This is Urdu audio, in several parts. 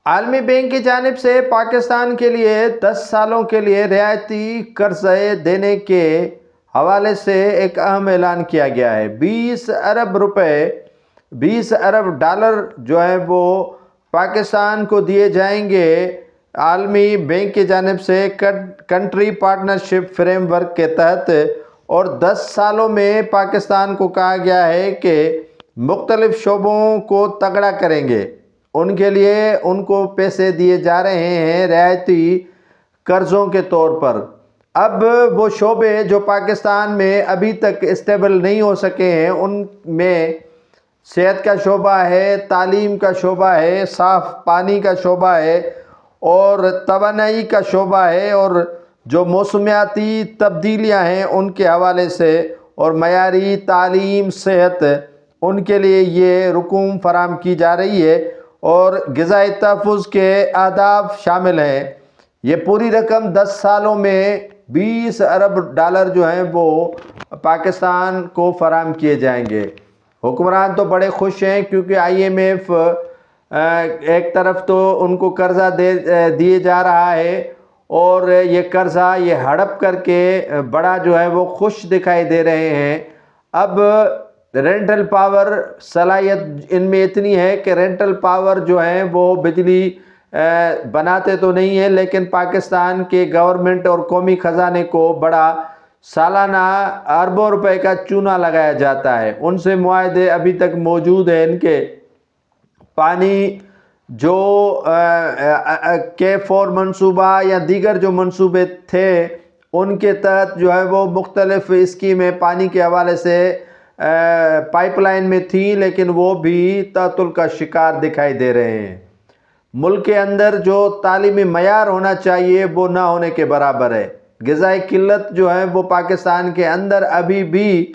عالمی بینک کی جانب سے پاکستان کے لیے 10 سالوں کے لیے رعایتی قرضے دینے کے حوالے سے ایک اہم اعلان کیا گیا ہے۔ 20 ارب روپے 20 ارب ڈالر جو ہے وہ پاکستان کو دیے جائیں گے عالمی بینک کی جانب سے کنٹری پارٹنرشپ فریم ورک کے تحت، اور 10 سالوں میں پاکستان کو کہا گیا ہے کہ مختلف شعبوں کو تگڑا کریں گے۔ ان کے لیے ان کو پیسے دیے جا رہے ہیں رعایتی قرضوں کے طور پر۔ اب وہ شعبے جو پاکستان میں ابھی تک اسٹیبل نہیں ہو سکے ہیں، ان میں صحت کا شعبہ ہے، تعلیم کا شعبہ ہے، صاف پانی کا شعبہ ہے، اور توانائی کا شعبہ ہے، اور جو موسمیاتی تبدیلیاں ہیں ان کے حوالے سے، اور معیاری تعلیم، صحت، ان کے لیے یہ رقوم فراہم کی جا رہی ہے، اور غذائی تحفظ کے اہداف شامل ہیں۔ یہ پوری رقم 10 سالوں میں 20 ارب ڈالر جو ہیں وہ پاکستان کو فراہم کیے جائیں گے۔ حکمران تو بڑے خوش ہیں کیونکہ آئی ایم ایف ایک طرف تو ان کو قرضہ دیے جا رہا ہے، اور یہ قرضہ یہ ہڑپ کر کے بڑا جو ہے وہ خوش دکھائی دے رہے ہیں۔ اب رینٹل پاور صلاحیت ان میں اتنی ہے کہ رینٹل پاور جو ہیں وہ بجلی بناتے تو نہیں ہیں، لیکن پاکستان کے گورنمنٹ اور قومی خزانے کو بڑا سالانہ اربوں روپے کا چونا لگایا جاتا ہے۔ ان سے معاہدے ابھی تک موجود ہیں ان کے۔ پانی جو K4 منصوبہ یا دیگر جو منصوبے تھے ان کے تحت جو ہے وہ مختلف اسکیمیں پانی کے حوالے سے پائپ لائن میں تھیں، لیکن وہ بھی تعطل کا شکار دکھائی دے رہے ہیں۔ ملک کے اندر جو تعلیمی معیار ہونا چاہیے وہ نہ ہونے کے برابر ہے۔ غذائی قلت جو ہے وہ پاکستان کے اندر ابھی بھی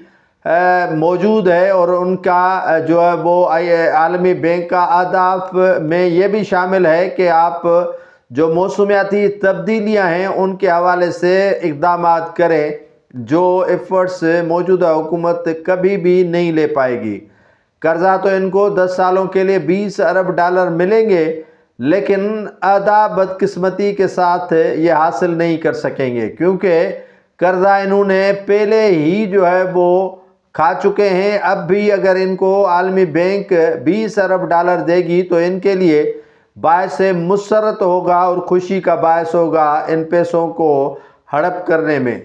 موجود ہے، اور ان کا جو ہے وہ عالمی بینک کا اہداف میں یہ بھی شامل ہے کہ آپ جو موسمیاتی تبدیلیاں ہیں ان کے حوالے سے اقدامات کریں، جو ایفرٹس موجودہ حکومت کبھی بھی نہیں لے پائے گی۔ قرضہ تو ان کو 10 سالوں کے لیے 20 ارب ڈالر ملیں گے، لیکن اہداف بدقسمتی کے ساتھ یہ حاصل نہیں کر سکیں گے، کیونکہ قرضہ انہوں نے پہلے ہی جو ہے وہ کھا چکے ہیں۔ اب بھی اگر ان کو عالمی بینک 20 ارب ڈالر دے گی تو ان کے لیے باعث مسرت ہوگا اور خوشی کا باعث ہوگا ان پیسوں کو ہڑپ کرنے میں۔